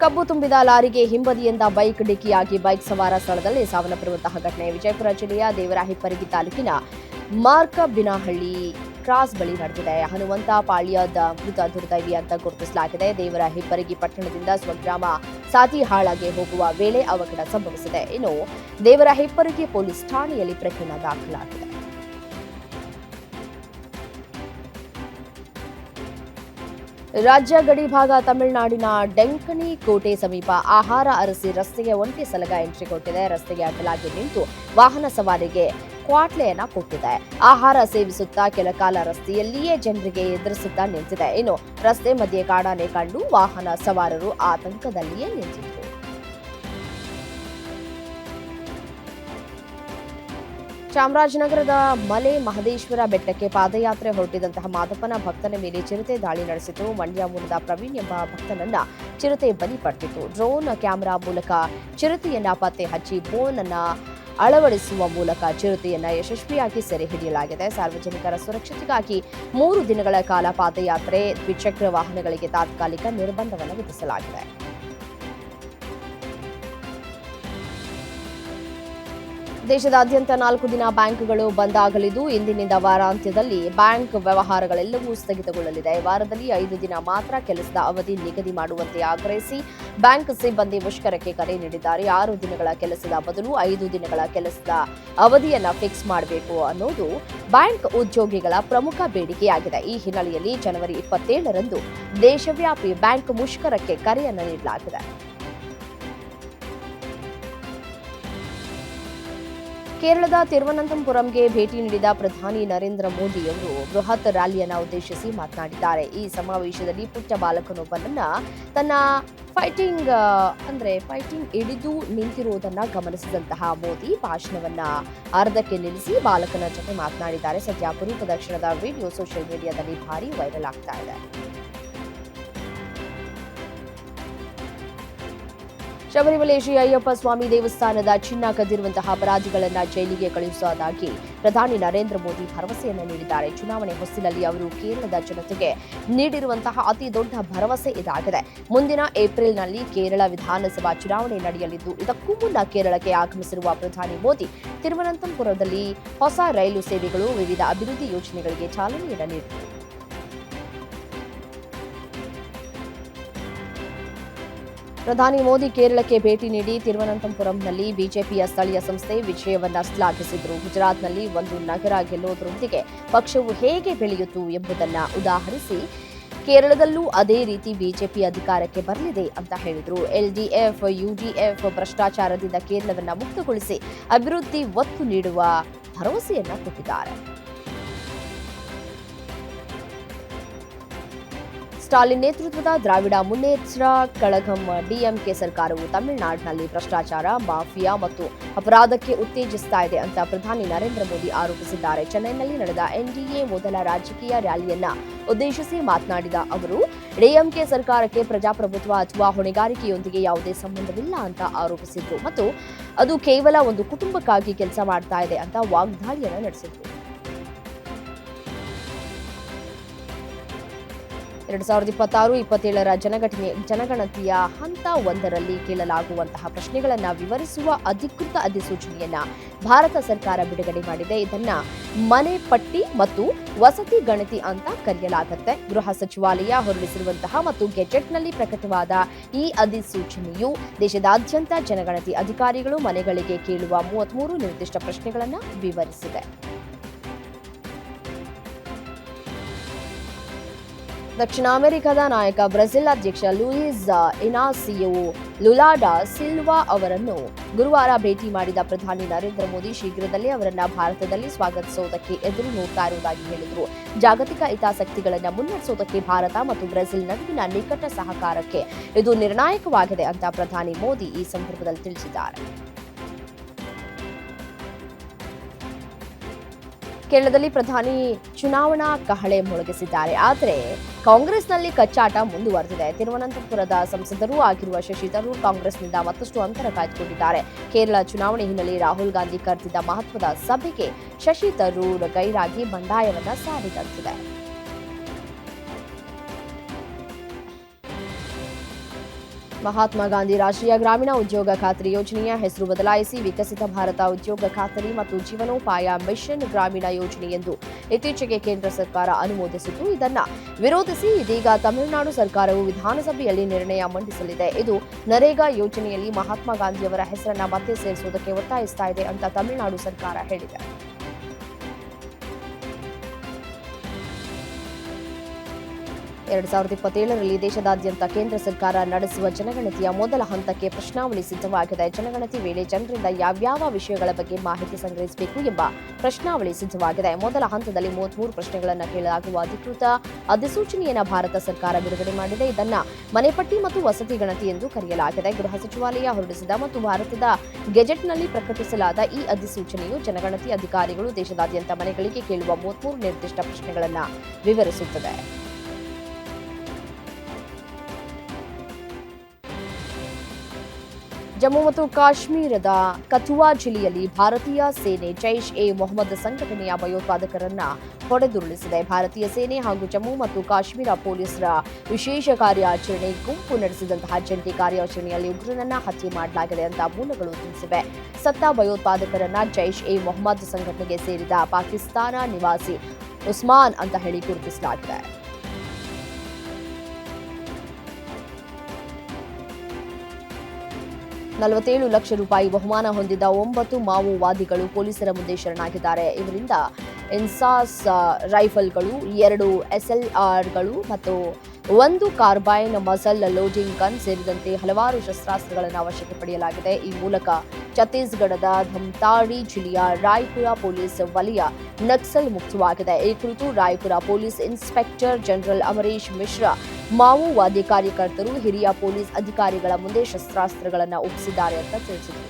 ಕಬ್ಬು ತುಂಬಿದ ಲಾರಿಗೆ ಹಿಂಬದಿಯಿಂದ ಬೈಕ್ ಡಿಕ್ಕಿಯಾಗಿ ಬೈಕ್ ಸವಾರ ಸ್ಥಳದಲ್ಲಿ ಸಾವನ್ನಪ್ಪಿರುವಂತಹ ಘಟನೆ ವಿಜಯಪುರ ಜಿಲ್ಲೆಯ ದೇವರಾಹಿಪ್ಪರಗಿ ತಾಲೂಕಿನ ಮಾರ್ಕಬಿನಹಳ್ಳಿ ಕ್ರಾಸ್ ಬಳಿ ನಡೆದಿದೆ. ಹನುಮಂತ ಪಾಳ್ಯದ ಮೃತ ದುರ್ದೈವಿ ಅಂತ ಗುರುತಿಸಲಾಗಿದೆ. ದೇವರಾಹಿಪ್ಪರಗಿ ಪಟ್ಟಣದಿಂದ ಸ್ವಗ್ರಾಮ ಸಾತಿಹಾಳಗೆ ಹೋಗುವ ವೇಳೆ ಅವಘಡ ಸಂಭವಿಸಿದೆ. ಇನ್ನು ದೇವರಾಹಿಪ್ಪರಗಿ ಪೊಲೀಸ್ ಠಾಣೆಯಲ್ಲಿ ಪ್ರಕರಣ ದಾಖಲಾಗಿದೆ. ರಾಜ್ಯ ಗಡಿ ಭಾಗ ತಮಿಳುನಾಡಿನ ಡೆಂಕನಿ ಕೋಟೆ ಸಮೀಪ ಆಹಾರ ಅರಸಿ ರಸ್ತೆಗೆ ಒಂಟಿ ಸಲಗ ಎಂಟ್ರಿ ಕೊಟ್ಟಿದೆ. ರಸ್ತೆಗೆ ಅಡ್ಡಲಾಗಿ ನಿಂತು ವಾಹನ ಸವಾರಿಗೆ ಕ್ವಾಟ್ಲೆಯನ್ನ ಕೊಟ್ಟಿದೆ. ಆಹಾರ ಸೇವಿಸುತ್ತಾ ಕೆಲಕಾಲ ರಸ್ತೆಯಲ್ಲಿಯೇ ಜನರಿಗೆ ಎದುರಿಸುತ್ತಾ ನಿಂತಿದೆ. ಇನ್ನು ರಸ್ತೆ ಮಧ್ಯೆ ಕಾಡಾನೆ ಕಂಡು ವಾಹನ ಸವಾರರು ಆತಂಕದಲ್ಲಿಯೇ ನಿಂತಿದ್ರು. ಚಾಮರಾಜನಗರದ ಮಲೆ ಮಹದೇಶ್ವರ ಬೆಟ್ಟಕ್ಕೆ ಪಾದಯಾತ್ರೆ ಹೊರಟಿದಂತಹ ಮಾದಪ್ಪನ ಭಕ್ತನ ಮೇಲೆ ಚಿರತೆ ದಾಳಿ ನಡೆಸಿತು. ಮಂಡ್ಯ ಮೂಲದ ಪ್ರವೀಣ್ ಎಂಬ ಭಕ್ತನನ್ನ ಚಿರತೆ ಬಲಿ ಪಡೆದಿತ್ತು. ಡ್ರೋನ್ ಕ್ಯಾಮೆರಾ ಮೂಲಕ ಚಿರತೆಯನ್ನ ಪತ್ತೆ ಹಚ್ಚಿ ಬೋನ್ ಅನ್ನ ಅಳವಡಿಸುವ ಮೂಲಕ ಚಿರತೆಯನ್ನ ಯಶಸ್ವಿಯಾಗಿ ಸೆರೆ ಹಿಡಿಯಲಾಗಿದೆ. ಸಾರ್ವಜನಿಕರ ಸುರಕ್ಷತೆಗಾಗಿ 3 ದಿನಗಳ ಕಾಲ ಪಾದಯಾತ್ರೆ, ದ್ವಿಚಕ್ರ ವಾಹನಗಳಿಗೆ ತಾತ್ಕಾಲಿಕ ನಿರ್ಬಂಧವನ್ನು ವಿಧಿಸಲಾಗಿದೆ. ದೇಶದಾದ್ಯಂತ 4 ದಿನ ಬ್ಯಾಂಕ್ಗಳು ಬಂದ್ ಆಗಲಿದ್ದು, ಇಂದಿನಿಂದ ವಾರಾಂತ್ಯದಲ್ಲಿ ಬ್ಯಾಂಕ್ ವ್ಯವಹಾರಗಳೆಲ್ಲವೂ ಸ್ಥಗಿತಗೊಳ್ಳಲಿದೆ. ವಾರದಲ್ಲಿ 5 ದಿನ ಮಾತ್ರ ಕೆಲಸದ ಅವಧಿ ನಿಗದಿ ಮಾಡುವಂತೆ ಆಗ್ರಹಿಸಿ ಬ್ಯಾಂಕ್ ಸಿಬ್ಬಂದಿ ಮುಷ್ಕರಕ್ಕೆ ಕರೆ ನೀಡಿದ್ದಾರೆ. 6 ದಿನಗಳ ಕೆಲಸದ ಬದಲು 5 ದಿನಗಳ ಕೆಲಸದ ಅವಧಿಯನ್ನ ಫಿಕ್ಸ್ ಮಾಡಬೇಕು ಅನ್ನೋದು ಬ್ಯಾಂಕ್ ಉದ್ಯೋಗಿಗಳ ಪ್ರಮುಖ ಬೇಡಿಕೆಯಾಗಿದೆ. ಈ ಹಿನ್ನೆಲೆಯಲ್ಲಿ ಜನವರಿ 27ರಂದು ದೇಶವ್ಯಾಪಿ ಬ್ಯಾಂಕ್ ಮುಷ್ಕರಕ್ಕೆ ಕರೆಯನ್ನು ನೀಡಲಾಗಿದೆ. ಕೇರಳದ ತಿರುವನಂತಪುರಂಗೆ ಭೇಟಿ ನೀಡಿದ ಪ್ರಧಾನಿ ನರೇಂದ್ರ ಮೋದಿ ಅವರು ಬೃಹತ್ ರ್ಯಾಲಿಯನ್ನು ಉದ್ದೇಶಿಸಿ ಮಾತನಾಡಿದ್ದಾರೆ. ಈ ಸಮಾವೇಶದಲ್ಲಿ ಪುಟ್ಟ ಬಾಲಕನೊಬ್ಬನನ್ನ ತನ್ನ ಫೈಟಿಂಗ್ ಹಿಡಿದು ನಿಂತಿರುವುದನ್ನ ಗಮನಿಸಿದಂತಹ ಮೋದಿ ಭಾಷಣವನ್ನ ಅರ್ಧಕ್ಕೆ ನಿಲ್ಲಿಸಿ ಬಾಲಕನ ಜೊತೆ ಮಾತನಾಡಿದ್ದಾರೆ. ಸದ್ಯ ಅಪರೂಪದ ಕ್ಷಣದ ವಿಡಿಯೋ ಸೋಷಿಯಲ್ ಮೀಡಿಯಾದಲ್ಲಿ ಭಾರಿ ವೈರಲ್ ಆಗ್ತಾ ಇದೆ. ಶಬರಿಮಲೆ ಶ್ರೀ ಅಯ್ಯಪ್ಪ ಸ್ವಾಮಿ ದೇವಸ್ಥಾನದ ಚಿನ್ನ ಕದ್ದಿರುವಂತಹ ಅಪರಾಧಿಗಳನ್ನು ಜೈಲಿಗೆ ಕಳುಹಿಸುವುದಾಗಿ ಪ್ರಧಾನಿ ನರೇಂದ್ರ ಮೋದಿ ಭರವಸೆಯನ್ನು ನೀಡಿದ್ದಾರೆ. ಚುನಾವಣೆ ಹೊಸ್ತಿಲಲ್ಲಿ ಅವರು ಕೇರಳದ ಜನತೆಗೆ ನೀಡಿರುವಂತಹ ಅತಿ ದೊಡ್ಡ ಭರವಸೆ ಇದಾಗಿದೆ. ಮುಂದಿನ ಏಪ್ರಿಲ್ನಲ್ಲಿ ಕೇರಳ ವಿಧಾನಸಭಾ ಚುನಾವಣೆ ನಡೆಯಲಿದ್ದು, ಇದಕ್ಕೂ ಮುನ್ನ ಕೇರಳಕ್ಕೆ ಆಗಮಿಸಿರುವ ಪ್ರಧಾನಿ ಮೋದಿ ತಿರುವನಂತಪುರದಲ್ಲಿ ಹೊಸ ರೈಲು ಸೇವೆಗಳು, ವಿವಿಧ ಅಭಿವೃದ್ಧಿ ಯೋಜನೆಗಳಿಗೆ ಚಾಲನೆಯನ್ನು ನೀಡಿದರು. ಪ್ರಧಾನಿ ಮೋದಿ ಕೇರಳಕ್ಕೆ ಭೇಟಿ ನೀಡಿ ತಿರುವನಂತಪುರಂನಲ್ಲಿ ಬಿಜೆಪಿಯ ಸ್ಥಳೀಯ ಸಂಸ್ಥೆ ವಿಜಯವನ್ನ ಶ್ಲಾಘಿಸಿದರು. ಗುಜರಾತ್ನಲ್ಲಿ ಒಂದು ನಗರ ಗೆಲ್ಲುವುದರೊಂದಿಗೆ ಪಕ್ಷವು ಹೇಗೆ ಬೆಳೆಯಿತು ಎಂಬುದನ್ನು ಉದಾಹರಿಸಿ ಕೇರಳದಲ್ಲೂ ಅದೇ ರೀತಿ ಬಿಜೆಪಿ ಅಧಿಕಾರಕ್ಕೆ ಬರಲಿದೆ ಅಂತ ಹೇಳಿದರು. ಎಲ್ಡಿಎಫ್, ಯುಡಿಎಫ್ ಭ್ರಷ್ಟಾಚಾರದಿಂದ ಕೇರಳವನ್ನು ಮುಕ್ತಗೊಳಿಸಿ ಅಭಿವೃದ್ಧಿ ಒತ್ತು ನೀಡುವ ಭರವಸೆಯನ್ನ ಕೊಟ್ಟಿದ್ದಾರೆ. ಸ್ಟಾಲಿನ್ ನೇತೃತ್ವದ ದ್ರಾವಿಡ ಮುನ್ನೇತ್ರ ಕಳಗಂ ಡಿಎಂಕೆ ಸರ್ಕಾರವು ತಮಿಳುನಾಡಿನಲ್ಲಿ ಭ್ರಷ್ಟಾಚಾರ, ಮಾಫಿಯಾ ಮತ್ತು ಅಪರಾಧಕ್ಕೆ ಉತ್ತೇಜಿಸ್ತಾ ಇದೆ ಅಂತ ಪ್ರಧಾನಿ ನರೇಂದ್ರ ಮೋದಿ ಆರೋಪಿಸಿದ್ದಾರೆ. ಚೆನ್ನೈನಲ್ಲಿ ನಡೆದ ಎನ್ಡಿಎ ಮೊದಲ ರಾಜಕೀಯ ರ್ಯಾಲಿಯನ್ನ ಉದ್ದೇಶಿಸಿ ಮಾತನಾಡಿದ ಅವರು, ಡಿಎಂಕೆ ಸರ್ಕಾರಕ್ಕೆ ಪ್ರಜಾಪ್ರಭುತ್ವ ಅಥವಾ ಹೊಣೆಗಾರಿಕೆಯೊಂದಿಗೆ ಯಾವುದೇ ಸಂಬಂಧವಿಲ್ಲ ಅಂತ ಆರೋಪಿಸಿದ್ರು ಮತ್ತು ಅದು ಕೇವಲ ಒಂದು ಕುಟುಂಬಕ್ಕಾಗಿ ಕೆಲಸ ಮಾಡ್ತಾ ಇದೆ ಅಂತ ವಾಗ್ದಾಳಿಯನ್ನು ನಡೆಸಿದ್ರು. 2026-27ರ ಜನಗಣತಿಯ ಹಂತ 1ರಲ್ಲಿ ಕೇಳಲಾಗುವಂತಹ ಪ್ರಶ್ನೆಗಳನ್ನು ವಿವರಿಸುವ ಅಧಿಕೃತ ಅಧಿಸೂಚನೆಯನ್ನ ಭಾರತ ಸರ್ಕಾರ ಬಿಡುಗಡೆ ಮಾಡಿದೆ. ಇದನ್ನ ಮನೆ ಪಟ್ಟಿ ಮತ್ತು ವಸತಿ ಗಣತಿ ಅಂತ ಕರೆಯಲಾಗುತ್ತೆ. ಗೃಹ ಸಚಿವಾಲಯ ಹೊರಡಿಸಿರುವಂತಹ ಮತ್ತು ಗೆಜೆಟ್ನಲ್ಲಿ ಪ್ರಕಟವಾದ ಈ ಅಧಿಸೂಚನೆಯು ದೇಶದಾದ್ಯಂತ ಜನಗಣತಿ ಅಧಿಕಾರಿಗಳು ಮನೆಗಳಿಗೆ ಕೇಳುವ 33 ನಿರ್ದಿಷ್ಟ ಪ್ರಶ್ನೆಗಳನ್ನು ವಿವರಿಸಿದೆ. ದಕ್ಷಿಣ ಅಮೆರಿಕದ ನಾಯಕ ಬ್ರೆಜಿಲ್ ಅಧ್ಯಕ್ಷ ಲೂಯಿಸ್ ಇನಾಸಿಯೋ ಲುಲಾ ಡಾ ಸಿಲ್ವಾ ಅವರನ್ನು ಗುರುವಾರ ಭೇಟಿ ಮಾಡಿದ ಪ್ರಧಾನಿ ನರೇಂದ್ರ ಮೋದಿ ಶೀಘ್ರದಲ್ಲೇ ಅವರನ್ನ ಭಾರತದಲ್ಲಿ ಸ್ವಾಗತಿಸುವುದಕ್ಕೆ ಎದುರು ನೋಡ್ತಾ ಇರುವುದಾಗಿ ಹೇಳಿದರು. ಜಾಗತಿಕ ಹಿತಾಸಕ್ತಿಗಳನ್ನು ಮುನ್ನಡೆಸುವುದಕ್ಕೆ ಭಾರತ ಮತ್ತು ಬ್ರೆಜಿಲ್ ನಡುವಿನ ನಿಕಟ ಸಹಕಾರಕ್ಕೆ ಇದು ನಿರ್ಣಾಯಕವಾಗಿದೆ ಅಂತ ಪ್ರಧಾನಿ ಮೋದಿ ಈ ಸಂದರ್ಭದಲ್ಲಿ ತಿಳಿಸಿದ್ದಾರೆ. ಕೇರಳದಲ್ಲಿ ಪ್ರಧಾನಿ ಚುನಾವಣಾ ಕಹಳೆ ಮೊಳಗಿಸಿದ್ದಾರೆ. ಆದರೆ ಕಾಂಗ್ರೆಸ್ನಲ್ಲಿ ಕಚ್ಚಾಟ ಮುಂದುವರೆದಿದೆ. ತಿರುವನಂತಪುರದ ಸಂಸದರೂ ಆಗಿರುವ ಶಶಿ ತರೂರ್ ಕಾಂಗ್ರೆಸ್ನಿಂದ ಮತ್ತಷ್ಟು ಅಂತರ ಕಾಯ್ದುಕೊಂಡಿದ್ದಾರೆ. ಕೇರಳ ಚುನಾವಣೆ ಹಿನ್ನೆಲೆ ರಾಹುಲ್ ಗಾಂಧಿ ಕರೆದಿದ್ದ ಮಹತ್ವದ ಸಭೆಗೆ ಶಶಿ ತರೂರ್ ಗೈರಾಗಿ ಬಂಡಾಯವನ್ನ ಸಾರಿದಂತಿದೆ. ಮಹಾತ್ಮ ಗಾಂಧಿ ರಾಷ್ಟ್ರೀಯ ಗ್ರಾಮೀಣ ಉದ್ಯೋಗ ಖಾತರಿ ಯೋಜನೆಯ ಹೆಸರು ಬದಲಾಯಿಸಿ ವಿಕಸಿತ ಭಾರತ ಉದ್ಯೋಗ ಖಾತರಿ ಮತ್ತು ಜೀವನೋಪಾಯ ಮಿಷನ್ ಗ್ರಾಮೀಣ ಯೋಜನೆ ಎಂದು ಇತ್ತೀಚೆಗೆ ಕೇಂದ್ರ ಸರ್ಕಾರ ಅನುಮೋದಿಸಿದ್ದು, ಇದನ್ನು ವಿರೋಧಿಸಿ ಇದೀಗ ತಮಿಳುನಾಡು ಸರ್ಕಾರವು ವಿಧಾನಸಭೆಯಲ್ಲಿ ನಿರ್ಣಯ ಮಂಡಿಸಲಿದೆ. ಇದು ನರೇಗಾ ಯೋಜನೆಯಲ್ಲಿ ಮಹಾತ್ಮ ಗಾಂಧಿಯವರ ಹೆಸರನ್ನ ಮತ್ತೆ ಸೇರಿಸುವುದಕ್ಕೆ ಒತ್ತಾಯಿಸ್ತಾ ಇದೆ ಅಂತ ತಮಿಳುನಾಡು ಸರ್ಕಾರ ಹೇಳಿದೆ. 2027ರಲ್ಲಿ ದೇಶದಾದ್ಯಂತ ಕೇಂದ್ರ ಸರ್ಕಾರ ನಡೆಸುವ ಜನಗಣತಿಯ ಮೊದಲ ಹಂತಕ್ಕೆ ಪ್ರಶ್ನಾವಳಿ ಸಿದ್ಧವಾಗಿದೆ. ಜನಗಣತಿ ವೇಳೆ ಜನರಿಂದ ಯಾವ್ಯಾವ ವಿಷಯಗಳ ಬಗ್ಗೆ ಮಾಹಿತಿ ಸಂಗ್ರಹಿಸಬೇಕು ಎಂಬ ಪ್ರಶ್ನಾವಳಿ ಸಿದ್ಧವಾಗಿದೆ. ಮೊದಲ ಹಂತದಲ್ಲಿ 33 ಪ್ರಶ್ನೆಗಳನ್ನು ಕೇಳಲಾಗುವ ಅಧಿಕೃತ ಅಧಿಸೂಚನೆಯನ್ನು ಭಾರತ ಸರ್ಕಾರ ಬಿಡುಗಡೆ ಮಾಡಿದೆ. ಇದನ್ನ ಮನೆಪಟ್ಟಿ ಮತ್ತು ವಸತಿ ಗಣತಿ ಎಂದು ಕರೆಯಲಾಗಿದೆ. ಗೃಹ ಸಚಿವಾಲಯ ಹೊರಡಿಸಿದ ಮತ್ತು ಭಾರತದ ಗೆಜೆಟ್ನಲ್ಲಿ ಪ್ರಕಟಿಸಲಾದ ಈ ಅಧಿಸೂಚನೆಯು ಜನಗಣತಿ ಅಧಿಕಾರಿಗಳು ದೇಶದಾದ್ಯಂತ ಮನೆಗಳಿಗೆ ಕೇಳುವ 33 ನಿರ್ದಿಷ್ಟ ಪ್ರಶ್ನೆಗಳನ್ನು ವಿವರಿಸುತ್ತದೆ. ಜಮ್ಮು ಮತ್ತು ಕಾಶ್ಮೀರದ ಕಥುವಾ ಜಿಲ್ಲೆಯಲ್ಲಿ ಭಾರತೀಯ ಸೇನೆ ಜೈಷ್ ಎ ಮೊಹಮ್ಮದ್ ಸಂಘಟನೆಯ ಭಯೋತ್ಪಾದಕರನ್ನ ಹೊಡೆದುರುಳಿಸಿದೆ. ಭಾರತೀಯ ಸೇನೆ ಹಾಗೂ ಜಮ್ಮು ಮತ್ತು ಕಾಶ್ಮೀರ ಪೊಲೀಸರ ವಿಶೇಷ ಕಾರ್ಯಾಚರಣೆ ಗುಂಪು ನಡೆಸಿದಂತಹ ಜಂಟಿ ಕಾರ್ಯಾಚರಣೆಯಲ್ಲಿ ಉಗ್ರನನ್ನ ಹತ್ಯೆ ಮಾಡಲಾಗಿದೆ ಅಂತ ಮೂಲಗಳು ತಿಳಿಸಿವೆ. ಸತ್ತ ಭಯೋತ್ಪಾದಕರನ್ನ ಜೈಷ್ ಎ ಮೊಹಮ್ಮದ್ ಸಂಘಟನೆಗೆ ಸೇರಿದ ಪಾಕಿಸ್ತಾನ ನಿವಾಸಿ ಉಸ್ಮಾನ್ ಅಂತ ಹೇಳಿ ಗುರುತಿಸಲಾಗಿದೆ. 47 ಲಕ್ಷ ರೂಪಾಯಿ ಬಹುಮಾನ ಹೊಂದಿದ್ದ 9 ಮಾವೋವಾದಿಗಳು ಪೊಲೀಸರ ಮುಂದೆ ಶರಣಾಗಿದ್ದಾರೆ. ಇವರಿಂದ ಇನ್ಸಾಸ್ ರೈಫಲ್ಗಳು, 2 SLRಗಳು ಮತ್ತು 1 ಕಾರ್ಬೈನ್ ಮಸಲ್ ಲೋಡಿಂಗ್ ಗನ್ ಸೇರಿದಂತೆ ಹಲವಾರು ಶಸ್ತ್ರಾಸ್ತ್ರಗಳನ್ನು ವಶಕ್ಕೆ ಪಡೆಯಲಾಗಿದೆ. ಈ ಮೂಲಕ ಛತ್ತೀಸ್ಗಢದ ಧಮ್ತಾಡಿ ಜಿಲ್ಲೆಯ ರಾಯ್ಪುರ ಪೊಲೀಸ್ ವಲಯ ನಕ್ಸಲ್ ಮುಕ್ತವಾಗಿದೆ. ಈ ಕುರಿತು Raipur police inspector general Amaresh Mishra ಮಾವೋವಾದಿ ಕಾರ್ಯಕರ್ತರು ಹಿರಿಯ ಪೊಲೀಸ್ ಅಧಿಕಾರಿಗಳ ಮುಂದೆ ಶಸ್ತ್ರಾಸ್ತ್ರಗಳನ್ನು ಒಪ್ಪಿಸಿದ್ದಾರೆ ಅಂತ ತಿಳಿಸಿದರು.